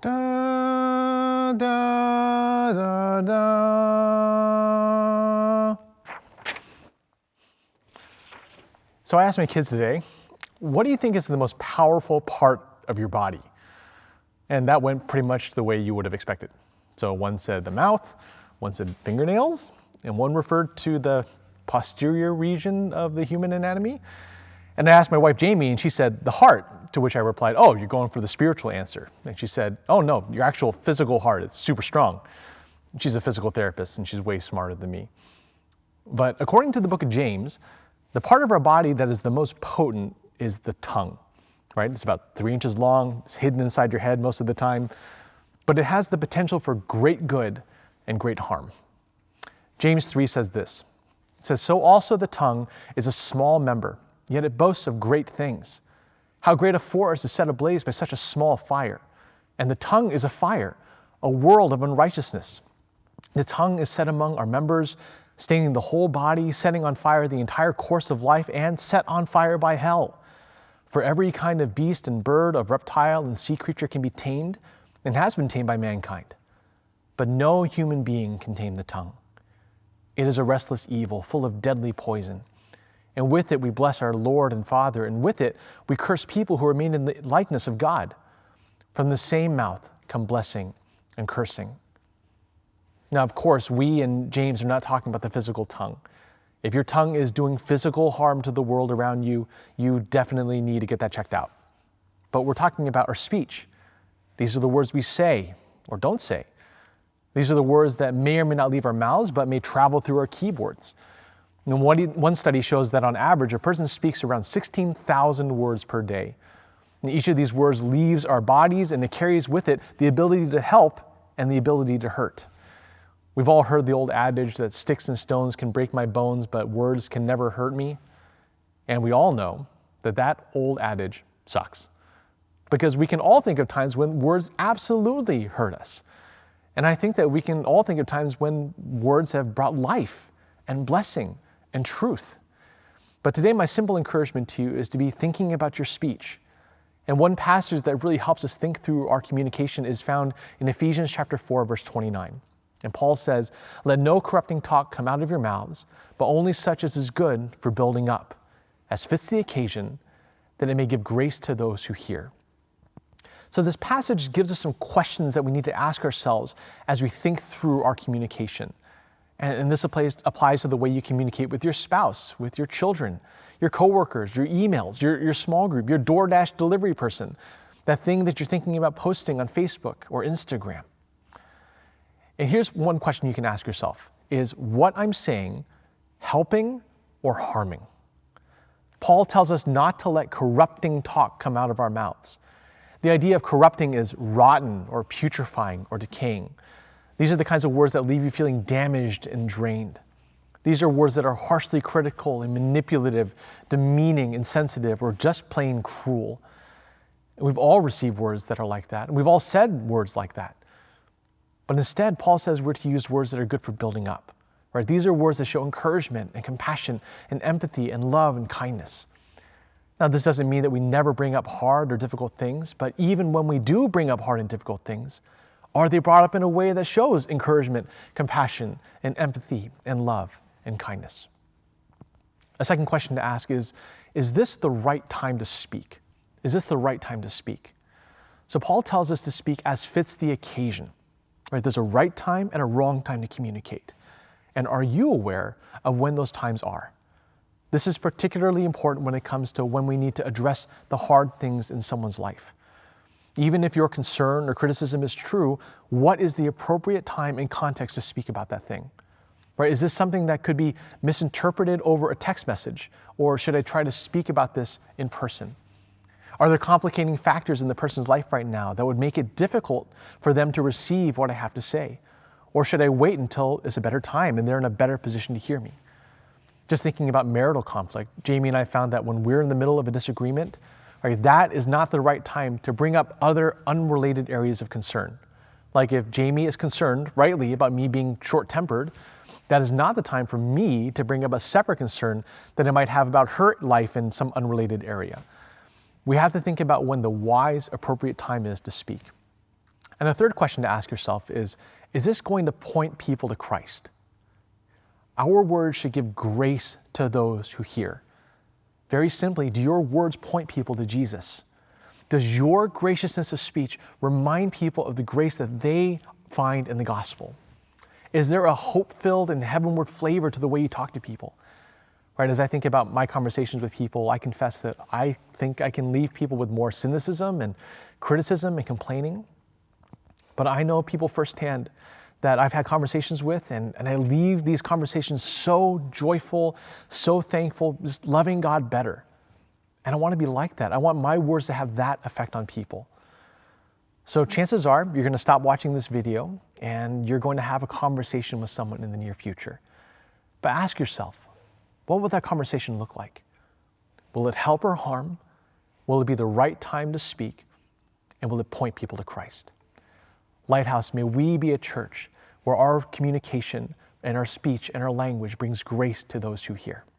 Da, da, da, da. So I asked my kids today, what do you think is the most powerful part of your body? And that went pretty much the way you would have expected. So one said the mouth, one said fingernails, and one referred to the posterior region of the human anatomy. And I asked my wife, Jamie, and she said the heart, to which I replied, oh, you're going for the spiritual answer. And she said, oh no, your actual physical heart, it's super strong. She's a physical therapist and she's way smarter than me. But according to the book of James, the part of our body that is the most potent is the tongue, right? It's about 3 inches long, it's hidden inside your head most of the time, but it has the potential for great good and great harm. James 3 says this, it says, so also the tongue is a small member, yet it boasts of great things. How great a forest is set ablaze by such a small fire. And the tongue is a fire, a world of unrighteousness. The tongue is set among our members, staining the whole body, setting on fire the entire course of life, and set on fire by hell. For every kind of beast and bird, of reptile and sea creature can be tamed, and has been tamed by mankind. But no human being can tame the tongue. It is a restless evil, full of deadly poison. And with it we bless our Lord and Father, and with it we curse people who are made in the likeness of God. From the same mouth come blessing and cursing. Now, of course, we and James are not talking about the physical tongue. If your tongue is doing physical harm to the world around you, you definitely need to get that checked out. But we're talking about our speech. These are the words we say or don't say. These are the words that may or may not leave our mouths, but may travel through our keyboards. And one study shows that on average, a person speaks around 16,000 words per day. And each of these words leaves our bodies, and it carries with it the ability to help and the ability to hurt. We've all heard the old adage that sticks and stones can break my bones, but words can never hurt me. And we all know that that old adage sucks. Because we can all think of times when words absolutely hurt us. And I think that we can all think of times when words have brought life and blessing and truth. But today, my simple encouragement to you is to be thinking about your speech. And one passage that really helps us think through our communication is found in Ephesians chapter 4, verse 29. And Paul says, let no corrupting talk come out of your mouths, but only such as is good for building up, as fits the occasion, that it may give grace to those who hear. So this passage gives us some questions that we need to ask ourselves as we think through our communication. And this applies to the way you communicate with your spouse, with your children, your coworkers, your emails, your small group, your DoorDash delivery person, that thing that you're thinking about posting on Facebook or Instagram. And here's one question you can ask yourself, is what I'm saying helping or harming? Paul tells us not to let corrupting talk come out of our mouths. The idea of corrupting is rotten or putrefying or decaying. These are the kinds of words that leave you feeling damaged and drained. These are words that are harshly critical and manipulative, demeaning, insensitive, or just plain cruel. And we've all received words that are like that, and we've all said words like that. But instead, Paul says we're to use words that are good for building up. Right? These are words that show encouragement and compassion and empathy and love and kindness. Now, this doesn't mean that we never bring up hard or difficult things, but even when we do bring up hard and difficult things, are they brought up in a way that shows encouragement, compassion, and empathy, and love, and kindness? A second question to ask is this the right time to speak? Is this the right time to speak? So Paul tells us to speak as fits the occasion. Right? There's a right time and a wrong time to communicate. And are you aware of when those times are? This is particularly important when it comes to when we need to address the hard things in someone's life. Even if your concern or criticism is true, what is the appropriate time and context to speak about that thing? Right? Is this something that could be misinterpreted over a text message? Or should I try to speak about this in person? Are there complicating factors in the person's life right now that would make it difficult for them to receive what I have to say? Or should I wait until it's a better time and they're in a better position to hear me? Just thinking about marital conflict, Jamie and I found that when we're in the middle of a disagreement, right, that is not the right time to bring up other unrelated areas of concern. Like if Jamie is concerned, rightly, about me being short-tempered, that is not the time for me to bring up a separate concern that I might have about her life in some unrelated area. We have to think about when the wise, appropriate time is to speak. And the third question to ask yourself is this going to point people to Christ? Our words should give grace to those who hear. Very simply, do your words point people to Jesus? Does your graciousness of speech remind people of the grace that they find in the gospel? Is there a hope-filled and heavenward flavor to the way you talk to people? Right, as I think about my conversations with people, I confess that I think I can leave people with more cynicism and criticism and complaining. But I know people firsthand that I've had conversations with, and I leave these conversations so joyful, so thankful, just loving God better. And I want to be like that. I want my words to have that effect on people. So chances are you're going to stop watching this video and you're going to have a conversation with someone in the near future. But ask yourself, what will that conversation look like? Will it help or harm? Will it be the right time to speak? And will it point people to Christ? Lighthouse, may we be a church where our communication and our speech and our language brings grace to those who hear.